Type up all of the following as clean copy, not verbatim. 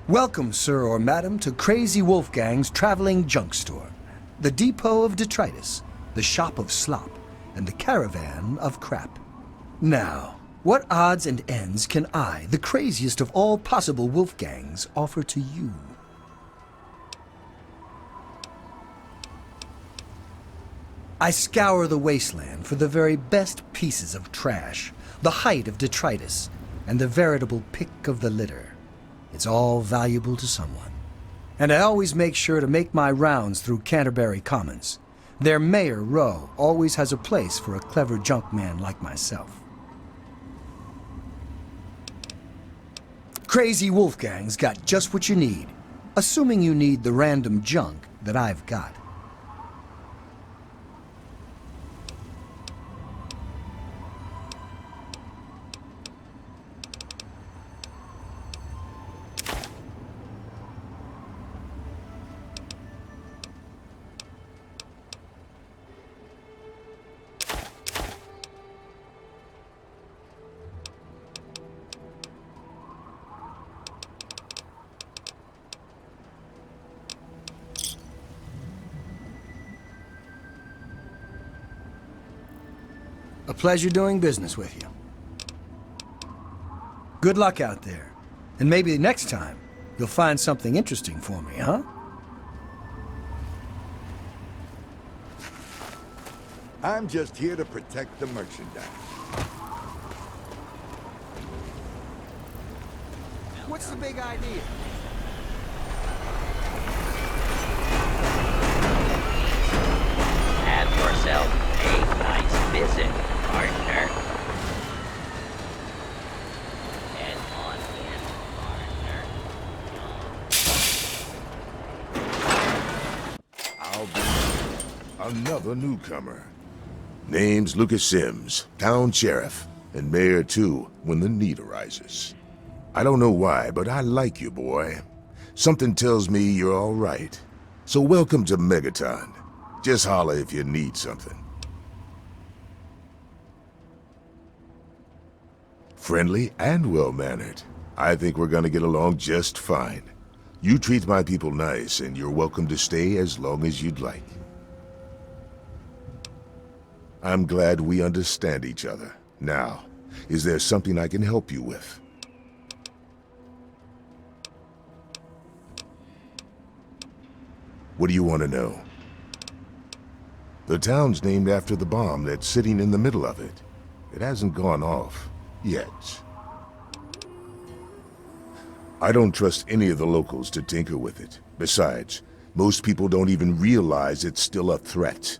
Welcome, sir or madam, to Crazy Wolfgang's traveling junk store, the depot of detritus, the shop of slop, and the caravan of crap. Now, what odds and ends can I, the craziest of all possible Wolfgangs, offer to you? I scour the wasteland for the very best pieces of trash, the height of detritus, and the veritable pick of the litter. It's all valuable to someone. And I always make sure to make my rounds through Canterbury Commons. Their Mayor, Rowe, always has a place for a clever junk man like myself. Crazy Wolfgang's got just what you need, assuming you need the random junk that I've got. A pleasure doing business with you. Good luck out there. And maybe next time, you'll find something interesting for me, huh? I'm just here to protect the merchandise. What's the big idea? Have yourself a nice visit, partner. And on in, partner. I'll be another newcomer. Name's Lucas Sims, town sheriff, and mayor too, when the need arises. I don't know why, but I like you, boy. Something tells me you're all right. So welcome to Megaton. Just holler if you need something. Friendly and well-mannered. I think we're gonna get along just fine. You treat my people nice, and you're welcome to stay as long as you'd like. I'm glad we understand each other. Now, is there something I can help you with? What do you want to know? The town's named after the bomb that's sitting in the middle of it. It hasn't gone off yet. I don't trust any of the locals to tinker with it. Besides, most people don't even realize it's still a threat.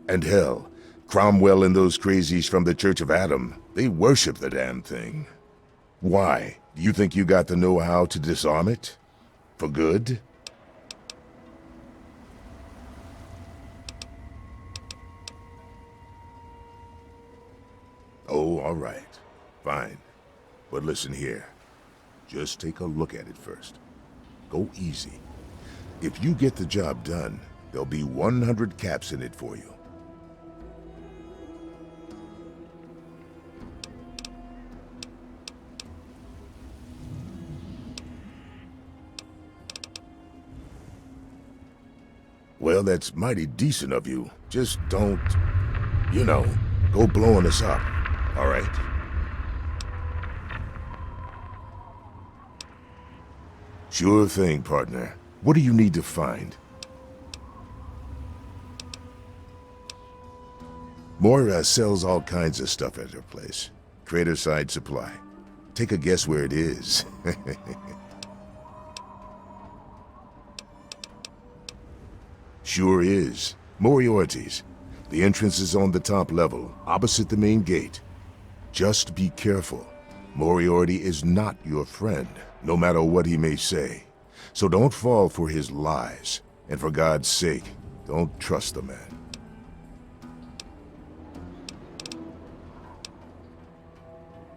And hell, Cromwell and those crazies from the Church of Adam, they worship the damn thing. Why? Do you think you got the know-how to disarm it? For good? Oh, all right. Fine. But listen here. Just take a look at it first. Go easy. If you get the job done, there'll be 100 caps in it for you. Well, that's mighty decent of you. Just don't, go blowing us up. All right? Sure thing, partner. What do you need to find? Moira sells all kinds of stuff at her place. Craterside Supply. Take a guess where it is. Sure is. Moriarty's. The entrance is on the top level, opposite the main gate. Just be careful. Moriarty is not your friend, no matter what he may say. So don't fall for his lies. And for God's sake, don't trust the man.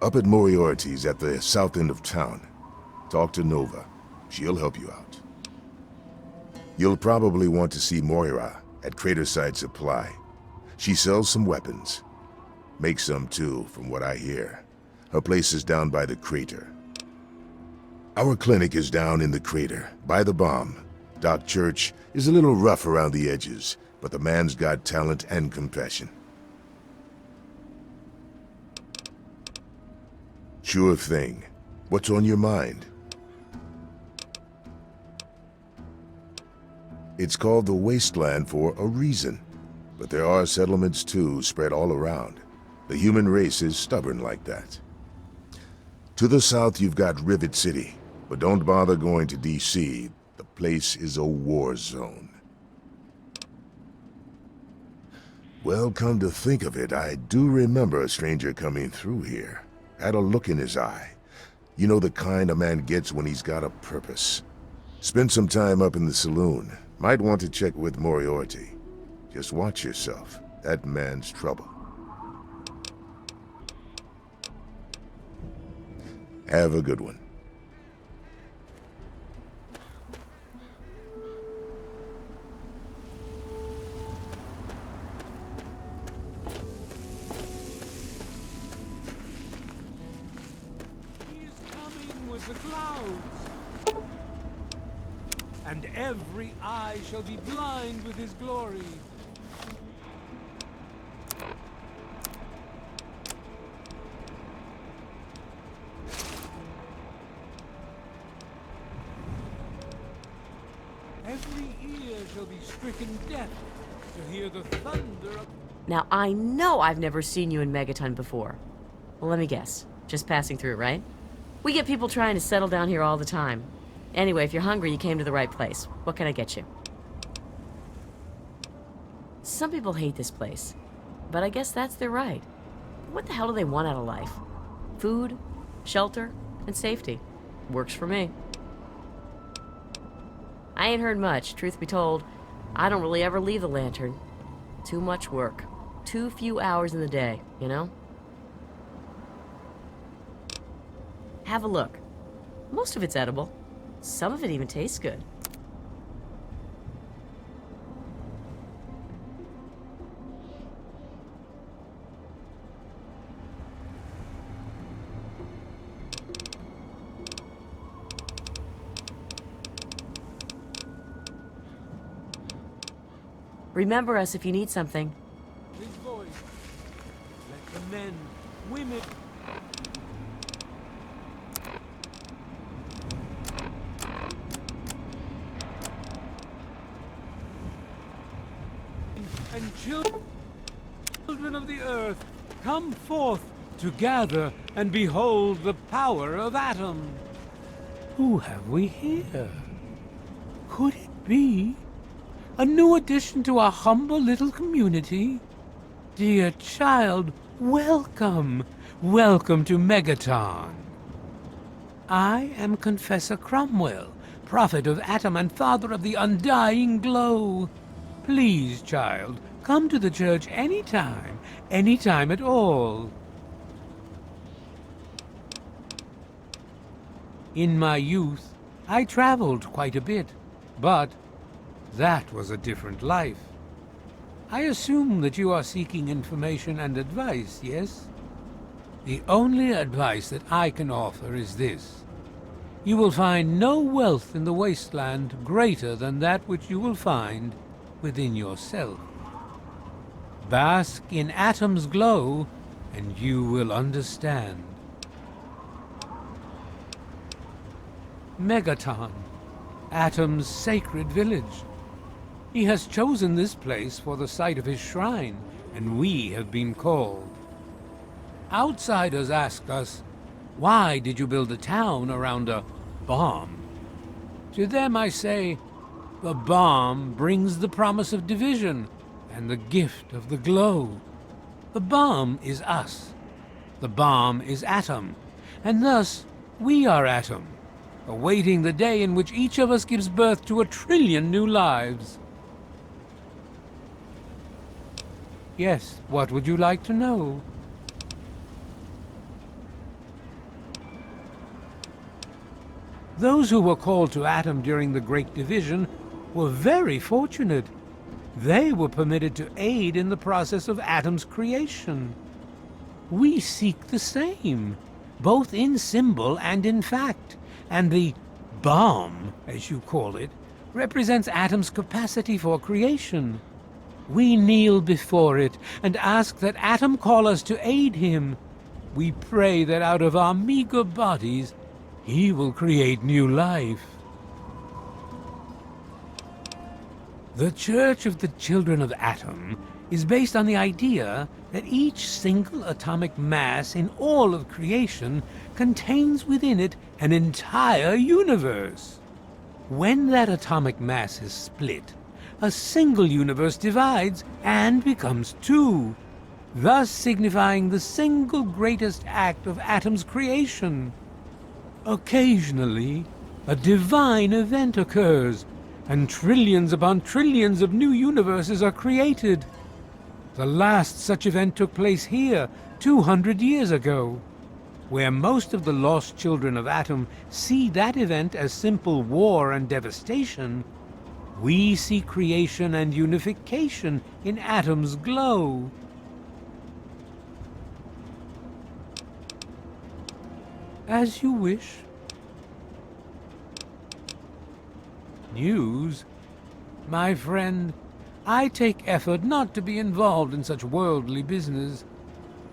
Up at Moriarty's at the south end of town. Talk to Nova. She'll help you out. You'll probably want to see Moira at Craterside Supply. She sells some weapons. Makes some too, from what I hear. Her place is down by the crater. Our clinic is down in the crater, by the bomb. Doc Church is a little rough around the edges, but the man's got talent and compassion. Sure thing. What's on your mind? It's called the Wasteland for a reason. But there are settlements too, spread all around. The human race is stubborn like that. To the south you've got Rivet City, but don't bother going to DC. The place is a war zone. Well, come to think of it, I do remember a stranger coming through here. Had a look in his eye. You know, the kind a man gets when he's got a purpose. Spent some time up in the saloon. Might want to check with Moriarty. Just watch yourself. That man's trouble. Have a good one. He is coming with the clouds, and every eye shall be blind with his glory. Every ear shall be stricken deaf to hear the thunder of... Now, I know I've never seen you in Megaton before. Well, let me guess. Just passing through, right? We get people trying to settle down here all the time. Anyway, if you're hungry, you came to the right place. What can I get you? Some people hate this place, but I guess that's their right. What the hell do they want out of life? Food, shelter, and safety. Works for me. I ain't heard much, truth be told. I don't really ever leave the lantern. Too much work. Too few hours in the day, you know? Have a look. Most of it's edible. Some of it even tastes good. Remember us if you need something. his voice. Let the men, women... and children of the earth, come forth to gather and behold the power of Atom. Who have we here? Could it be a new addition to our humble little community? Dear child, welcome. Welcome to Megaton. I am Confessor Cromwell, prophet of Atom and father of the undying glow. Please, child, come to the church anytime at all. In my youth, I traveled quite a bit, but that was a different life. I assume that you are seeking information and advice, yes? The only advice that I can offer is this. You will find no wealth in the wasteland greater than that which you will find within yourself. Bask in Atom's glow, and you will understand. Megaton, Atom's sacred village. He has chosen this place for the site of his shrine, and we have been called. Outsiders ask us, why did you build a town around a bomb? To them I say, the bomb brings the promise of division and the gift of the glow. The bomb is us. The bomb is Atom, and thus we are Atom, awaiting the day in which each of us gives birth to 1 trillion new lives. Yes, what would you like to know? Those who were called to Atom during the Great Division were very fortunate. They were permitted to aid in the process of Atom's creation. We seek the same, both in symbol and in fact, And the bomb, as you call it, represents Atom's capacity for creation. We kneel before it and ask that Atom call us to aid him. We pray that out of our meager bodies, he will create new life. The Church of the Children of Atom is based on the idea that each single atomic mass in all of creation contains within it an entire universe. When that atomic mass is split, a single universe divides and becomes two, thus signifying the single greatest act of Atom's creation. Occasionally, a divine event occurs, and trillions upon trillions of new universes are created. The last such event took place here 200 years ago. Where most of the lost children of Atom see that event as simple war and devastation, we see creation and unification in Atom's glow. As you wish. News? My friend, I take effort not to be involved in such worldly business.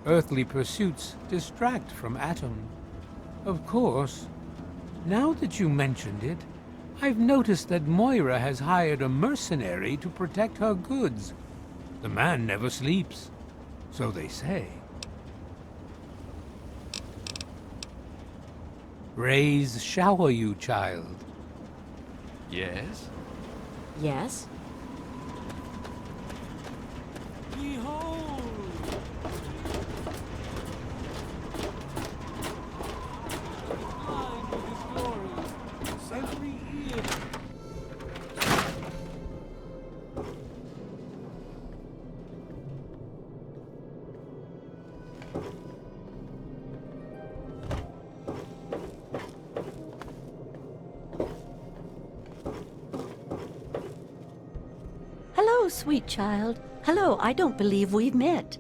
Earthly pursuits distract from Atom. Of course, now that you mentioned it, I've noticed that Moira has hired a mercenary to protect her goods. The man never sleeps, so they say. Rays shower you, child. Yes? Yes? Behold! Blind with his glory, every ear. Hello, sweet child. Hello, I don't believe we've met.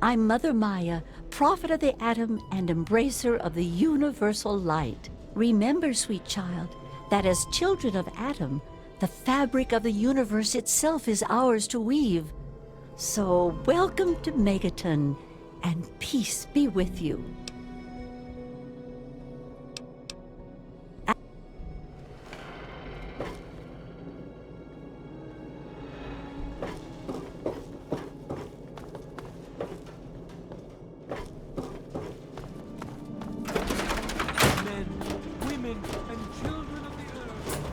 I'm Mother Maya, prophet of the atom and embracer of the universal light. Remember, sweet child, that as children of Atom, the fabric of the universe itself is ours to weave. So welcome to Megaton, and peace be with you. Men, women, and children of the earth.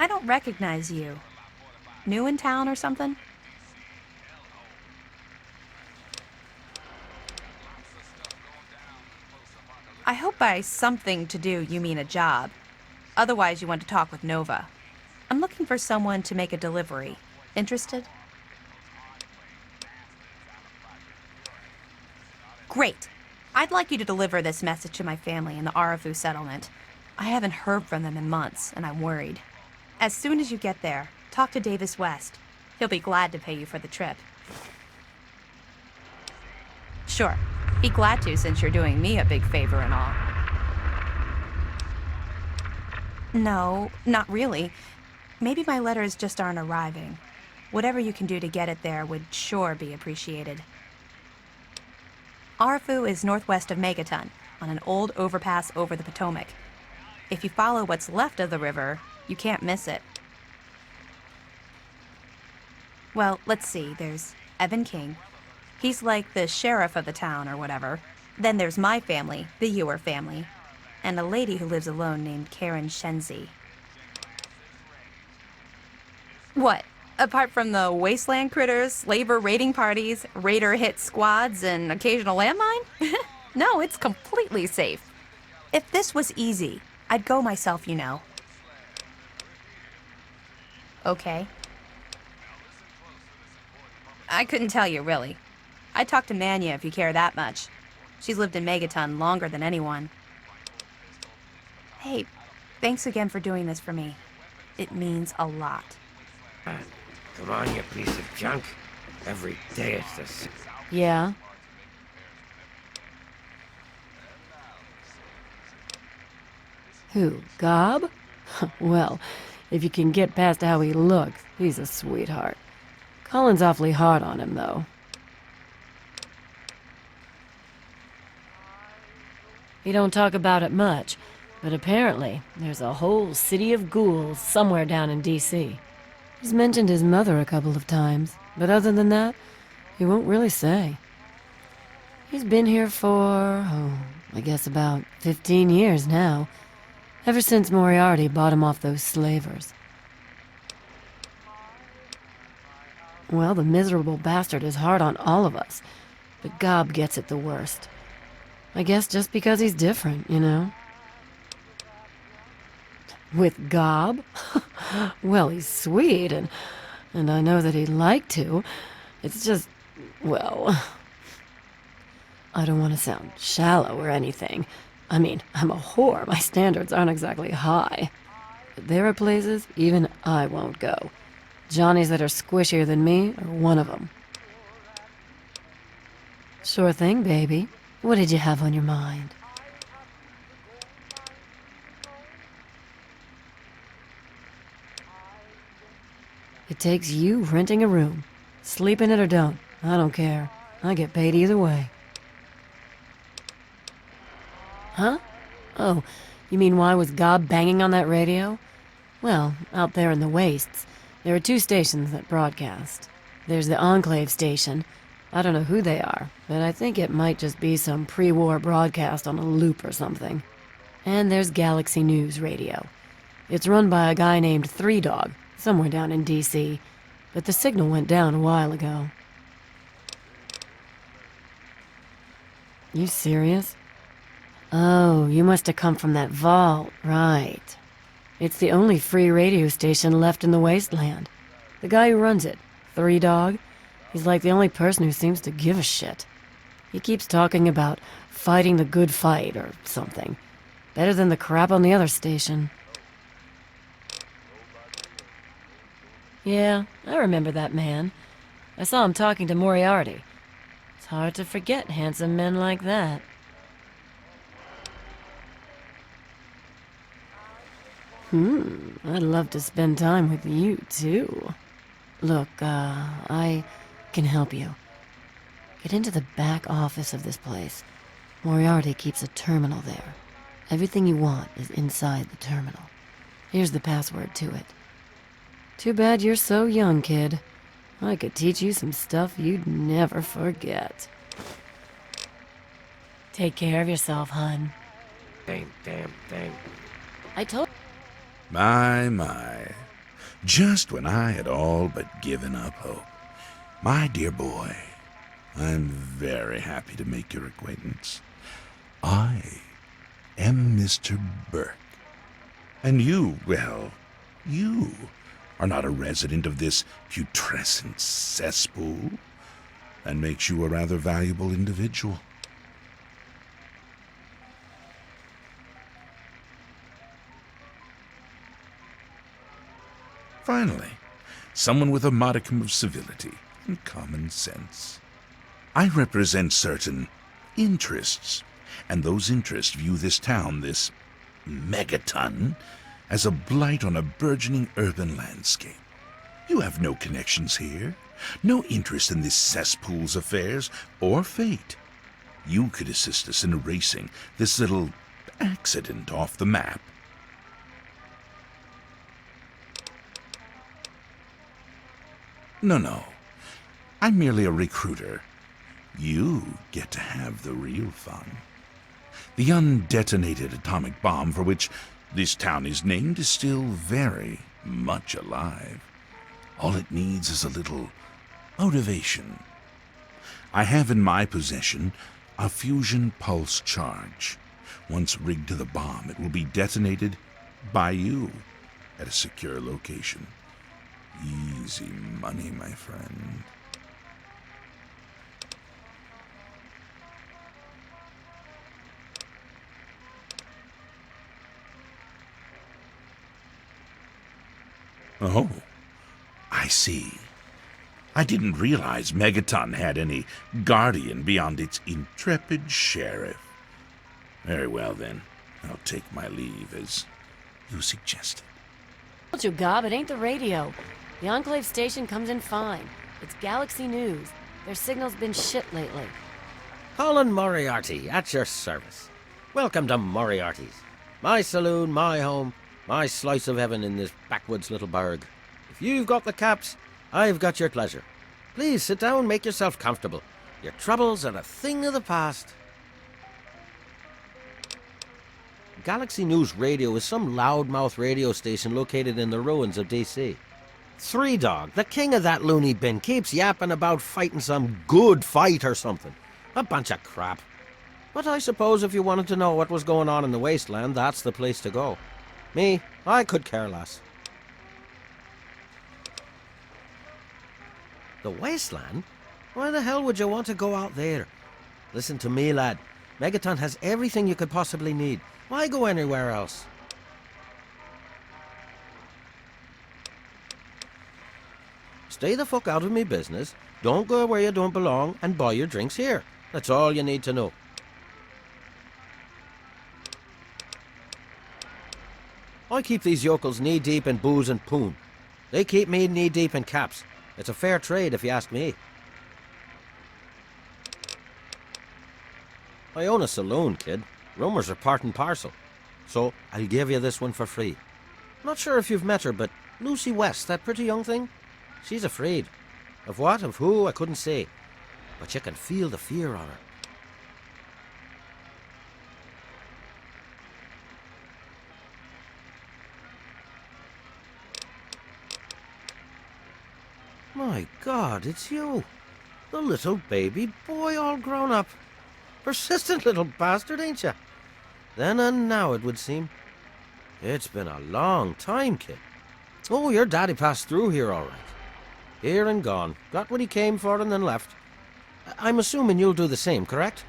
I don't recognize you. New in town or something? I hope by something to do you mean a job. Otherwise, you want to talk with Nova. I'm looking for someone to make a delivery. Interested? Great. I'd like you to deliver this message to my family in the Arafu settlement. I haven't heard from them in months, and I'm worried. As soon as you get there, talk to Davis West. He'll be glad to pay you for the trip. Sure. Be glad to, since you're doing me a big favor and all. No, not really. Maybe my letters just aren't arriving. Whatever you can do to get it there would sure be appreciated. Arafu is northwest of Megaton, on an old overpass over the Potomac. If you follow what's left of the river, you can't miss it. Well, let's see, there's Evan King. He's like the sheriff of the town or whatever. Then there's my family, the Ewer family, and a lady who lives alone named Karen Shenzi. What? Apart from the wasteland critters, slaver raiding parties, raider hit squads, and occasional landmine? No, it's completely safe. If this was easy, I'd go myself, you know. Okay. I couldn't tell you, really. I'd talk to Manya if you care that much. She's lived in Megaton longer than anyone. Hey, thanks again for doing this for me. It means a lot. Come on, you piece of junk. Every day it's the same. Yeah? Who, Gob? Well, if you can get past how he looks, he's a sweetheart. Colin's awfully hard on him, though. He don't talk about it much, but apparently there's a whole city of ghouls somewhere down in D.C. He's mentioned his mother a couple of times, but other than that, he won't really say. He's been here for, I guess about 15 years now, ever since Moriarty bought him off those slavers. Well, the miserable bastard is hard on all of us, but Gob gets it the worst. I guess just because he's different, you know? With Gob? Well, he's sweet, and I know that he'd like to. It's just, well, I don't want to sound shallow or anything. I mean, I'm a whore. My standards aren't exactly high. But there are places even I won't go. Johnnies that are squishier than me are one of them. Sure thing, baby. What did you have on your mind? It takes you renting a room. Sleep in it or don't. I don't care. I get paid either way. Huh? Oh, you mean why was Gob banging on that radio? Well, out there in the wastes, there are 2 stations that broadcast. There's the Enclave station. I don't know who they are, but I think it might just be some pre-war broadcast on a loop or something. And there's Galaxy News Radio. It's run by a guy named Three Dog, somewhere down in D.C., but the signal went down a while ago. You serious? Oh, you must have come from that vault, right. It's the only free radio station left in the wasteland. The guy who runs it, Three Dog, he's like the only person who seems to give a shit. He keeps talking about fighting the good fight or something. Better than the crap on the other station. Yeah, I remember that man. I saw him talking to Moriarty. It's hard to forget handsome men like that. I'd love to spend time with you, too. Look, I can help you. Get into the back office of this place. Moriarty keeps a terminal there. Everything you want is inside the terminal. Here's the password to it. Too bad you're so young, kid. I could teach you some stuff you'd never forget. Take care of yourself, hun. Damn. I told... My. Just when I had all but given up hope. My dear boy, I'm very happy to make your acquaintance. I am Mr. Burke. And you, well, you are not a resident of this putrescent cesspool. That makes you a rather valuable individual. Finally, someone with a modicum of civility and common sense. I represent certain interests, and those interests view this town, this Megaton, as a blight on a burgeoning urban landscape. You have no connections here, no interest in this cesspool's affairs or fate. You could assist us in erasing this little accident off the map. No. I'm merely a recruiter. You get to have the real fun. The undetonated atomic bomb for which this town is named is still very much alive. All it needs is a little motivation. I have in my possession a fusion pulse charge. Once rigged to the bomb, it will be detonated by you at a secure location. Easy money, my friend. Oh, I see. I didn't realize Megaton had any guardian beyond its intrepid sheriff. Very well, then. I'll take my leave, as you suggested. Told you, Gob, it ain't the radio. The Enclave station comes in fine. It's Galaxy News. Their signal's been shit lately. Colin Moriarty, at your service. Welcome to Moriarty's. My saloon, my home, my slice of heaven in this backwoods little burg. If you've got the caps, I've got your pleasure. Please sit down, make yourself comfortable. Your troubles are a thing of the past. Galaxy News Radio is some loudmouth radio station located in the ruins of DC. Three Dog, the king of that loony bin, keeps yapping about fighting some good fight or something. A bunch of crap. But I suppose if you wanted to know what was going on in the wasteland, that's the place to go. Me, I could care less. The wasteland? Why the hell would you want to go out there? Listen to me, lad. Megaton has everything you could possibly need. Why go anywhere else? Stay the fuck out of me business, don't go where you don't belong, and buy your drinks here. That's all you need to know. I keep these yokels knee-deep in booze and poon. They keep me knee-deep in caps. It's a fair trade, if you ask me. I own a saloon, kid. Rumours are part and parcel. So, I'll give you this one for free. Not sure if you've met her, but Lucy West, that pretty young thing? She's afraid. Of what, of who, I couldn't say. But you can feel the fear on her. My God, it's you. The little baby boy all grown up. Persistent little bastard, ain't you? Then and now, it would seem. It's been a long time, kid. Oh, your daddy passed through here all right. Here and gone. Got what he came for and then left. I'm assuming you'll do the same, correct?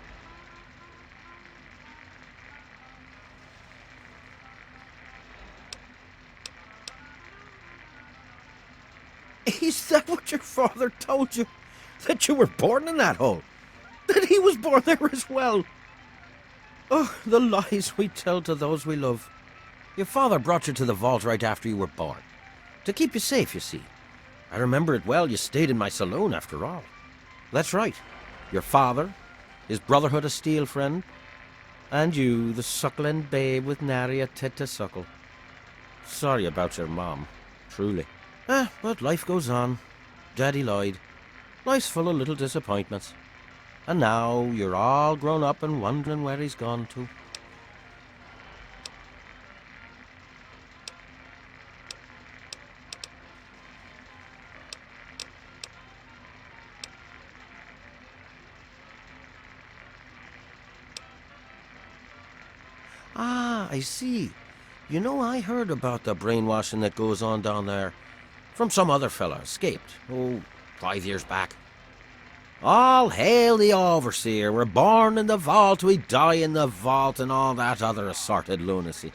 Is that what your father told you? That you were born in that hole? That he was born there as well? Oh, the lies we tell to those we love. Your father brought you to the vault right after you were born. To keep you safe, you see. I remember it well, you stayed in my saloon after all. That's right. Your father, his Brotherhood of Steel friend, and you, the suckling babe with nary a tit to suckle. Sorry about your mom, truly. But life goes on. Daddy lied. Life's full of little disappointments. And now you're all grown up and wondering where he's gone to. Ah, I see. You know, I heard about the brainwashing that goes on down there. From some other fella, escaped. 5 years back. All hail the overseer. We're born in the vault, we die in the vault, and all that other assorted lunacy.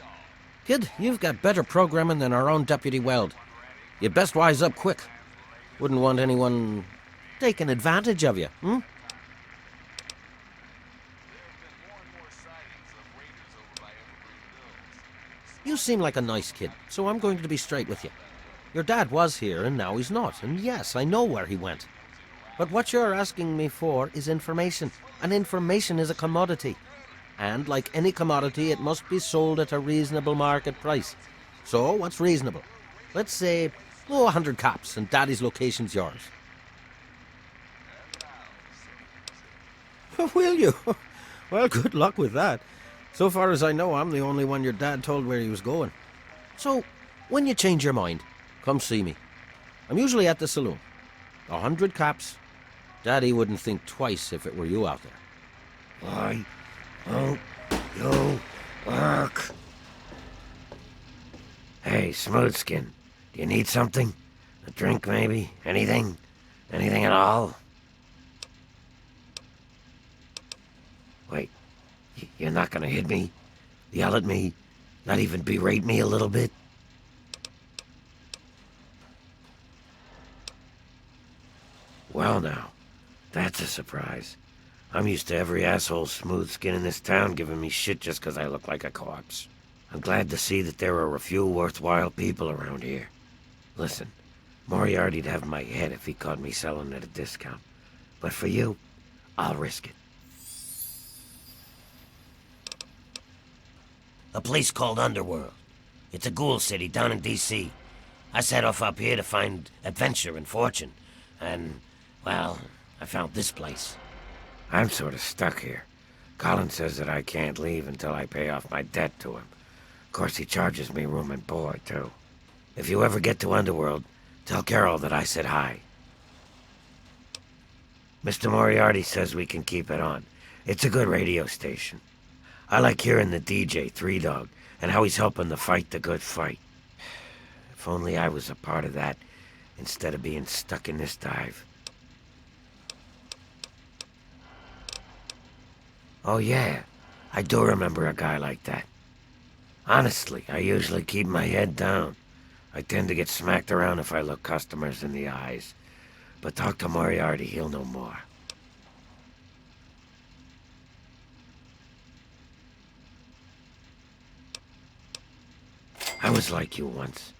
Kid, you've got better programming than our own Deputy Weld. You'd best wise up quick. Wouldn't want anyone taking advantage of you, hmm? You seem like a nice kid, so I'm going to be straight with you. Your dad was here and now he's not, and yes, I know where he went. But what you're asking me for is information, and information is a commodity. And like any commodity, it must be sold at a reasonable market price. So, what's reasonable? Let's say, 100 caps, and Daddy's location's yours. Will you? Well, good luck with that. So far as I know, I'm the only one your dad told where he was going. So, when you change your mind, come see me. I'm usually at the saloon. 100 caps. Daddy wouldn't think twice if it were you out there. Why won't you work? Hey, Smoothskin, do you need something? A drink, maybe? Anything? Anything at all? Wait, you're not gonna hit me? Yell at me? Not even berate me a little bit? Well now, that's a surprise. I'm used to every asshole Smoothskin in this town giving me shit just 'cause I look like a corpse. I'm glad to see that there are a few worthwhile people around here. Listen, Moriarty'd have my head if he caught me selling at a discount. But for you, I'll risk it. A place called Underworld. It's a ghoul city down in D.C. I set off up here to find adventure and fortune. And, well, I found this place. I'm sort of stuck here. Colin says that I can't leave until I pay off my debt to him. Of course, he charges me room and board, too. If you ever get to Underworld, tell Carol that I said hi. Mr. Moriarty says we can keep it on. It's a good radio station. I like hearing the DJ, Three Dog, and how he's helping to fight the good fight. If only I was a part of that, instead of being stuck in this dive. Oh yeah, I do remember a guy like that. Honestly, I usually keep my head down. I tend to get smacked around if I look customers in the eyes. But talk to Moriarty, he'll know more. I was like you once.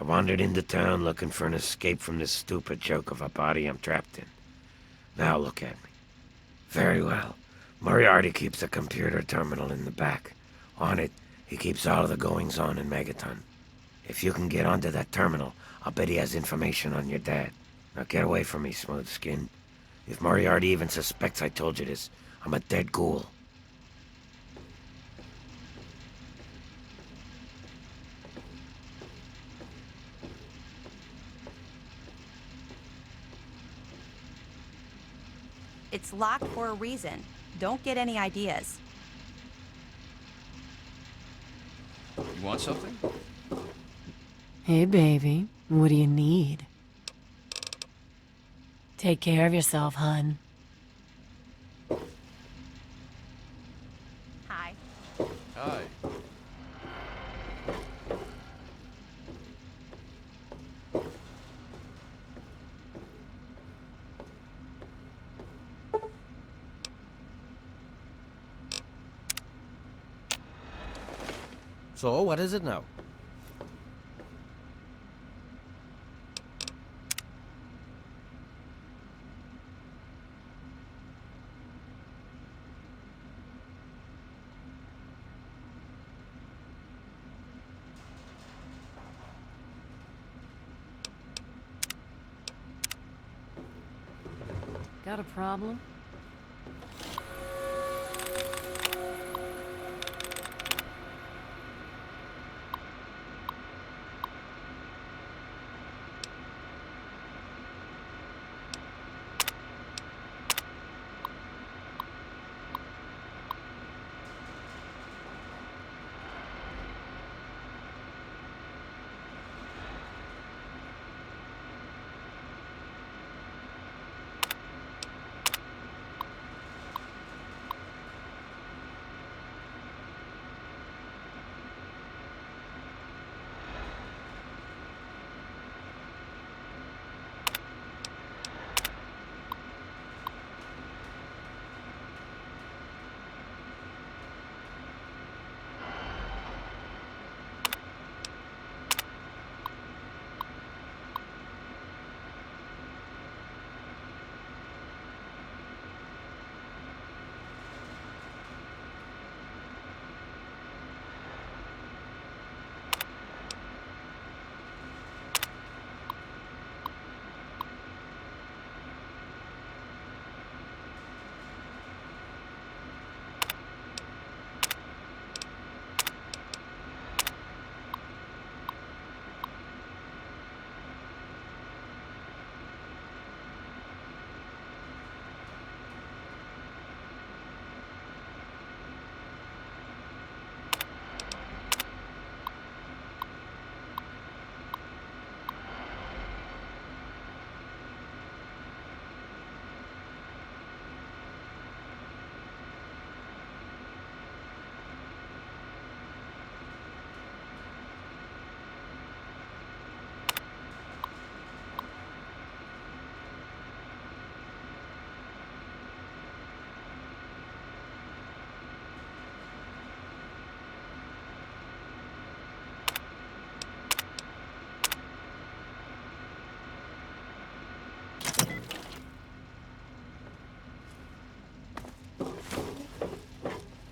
I wandered into town looking for an escape from this stupid joke of a body I'm trapped in. Now look at me. Very well. Moriarty keeps a computer terminal in the back. On it, he keeps all of the goings-on in Megaton. If you can get onto that terminal, I'll bet he has information on your dad. Now get away from me, Smoothskin. If Moriarty even suspects I told you this, I'm a dead ghoul. It's locked for a reason. Don't get any ideas. You want something? Hey, baby. What do you need? Take care of yourself, hun. Hi. Hi. So, what is it now? Got a problem?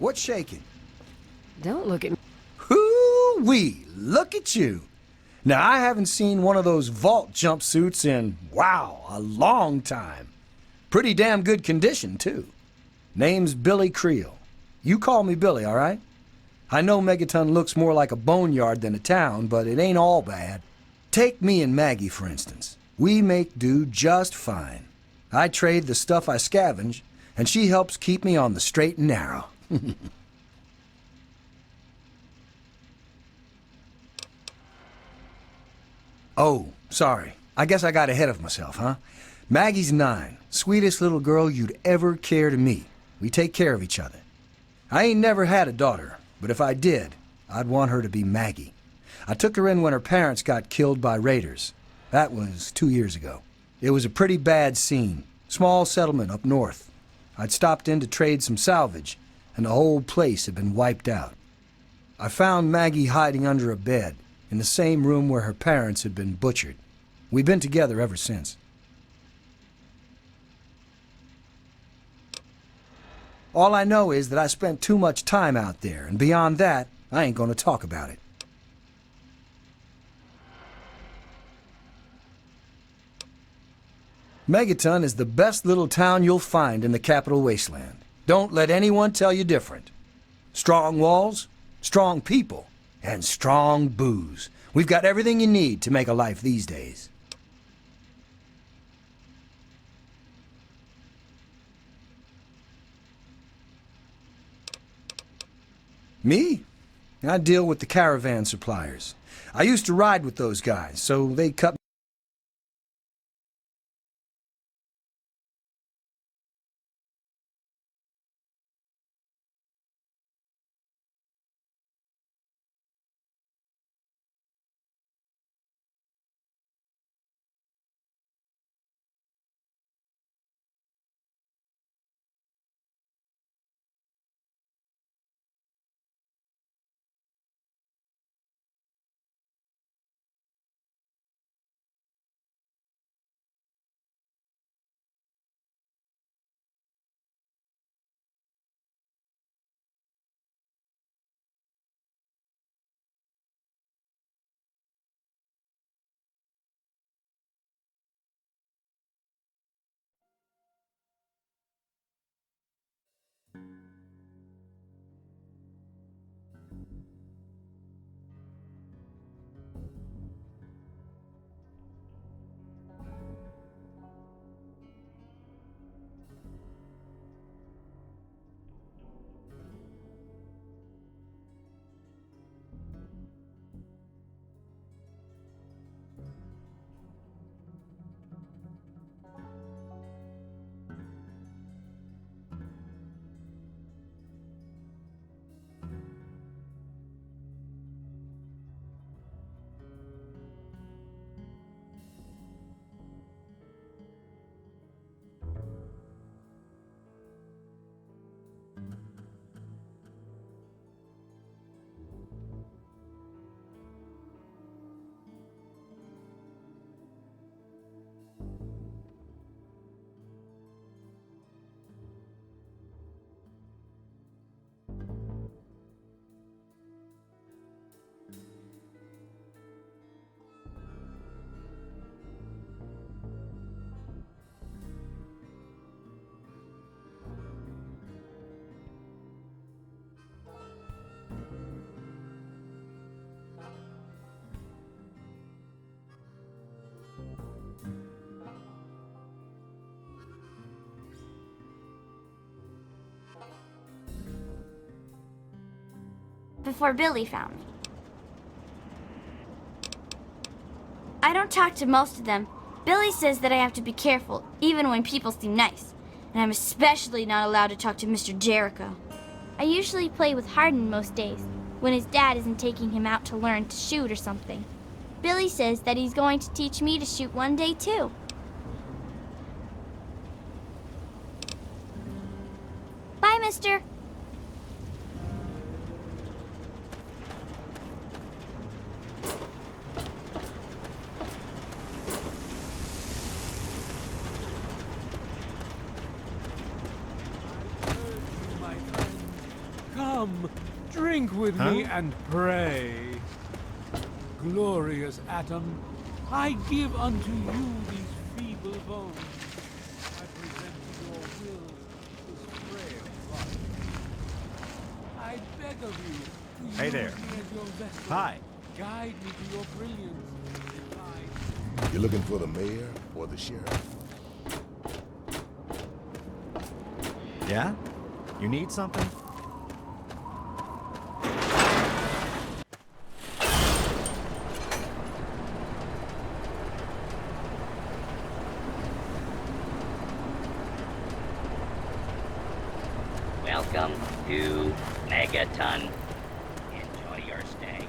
What's shaking? Don't look at me. Hoo-wee! Look at you! Now, I haven't seen one of those vault jumpsuits in, wow, a long time. Pretty damn good condition, too. Name's Billy Creel. You call me Billy, all right? I know Megaton looks more like a boneyard than a town, but it ain't all bad. Take me and Maggie, for instance. We make do just fine. I trade the stuff I scavenge, and she helps keep me on the straight and narrow. Oh, sorry. I guess I got ahead of myself, huh? Maggie's 9. Sweetest little girl you'd ever care to meet. We take care of each other. I ain't never had a daughter, but if I did, I'd want her to be Maggie. I took her in when her parents got killed by raiders. That was 2 years ago. It was a pretty bad scene. Small settlement up north. I'd stopped in to trade some salvage, and the whole place had been wiped out. I found Maggie hiding under a bed, in the same room where her parents had been butchered. We've been together ever since. All I know is that I spent too much time out there, and beyond that, I ain't gonna talk about it. Megaton is the best little town you'll find in the Capital Wasteland. Don't let anyone tell you different. Strong walls, strong people, and strong booze. We've got everything you need to make a life these days. Me? I deal with the caravan suppliers. I used to ride with those guys, so they cut before Billy found me. I don't talk to most of them. Billy says that I have to be careful, even when people seem nice. And I'm especially not allowed to talk to Mr. Jericho. I usually play with Hardin most days, when his dad isn't taking him out to learn to shoot or something. Billy says that he's going to teach me to shoot one day, too. Bye, mister. Drink with me and pray. Glorious atom, I give unto you these feeble bones. I present to your will this frail body. I beg of you to Hey use there. me as your vessel. Hi. Guide me to your brilliance. You looking for the mayor or the sheriff? Yeah? You need something? Welcome to Megaton. Enjoy your stay.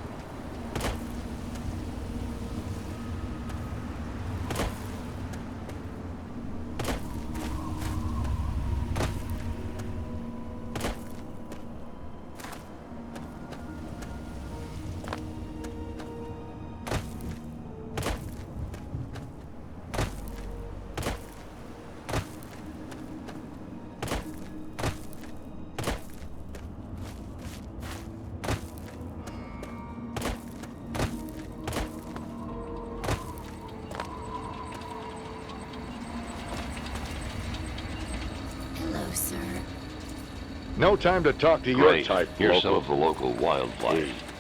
Hello, sir. No time to talk to your Great. type, Here's some local. of the local wildlife.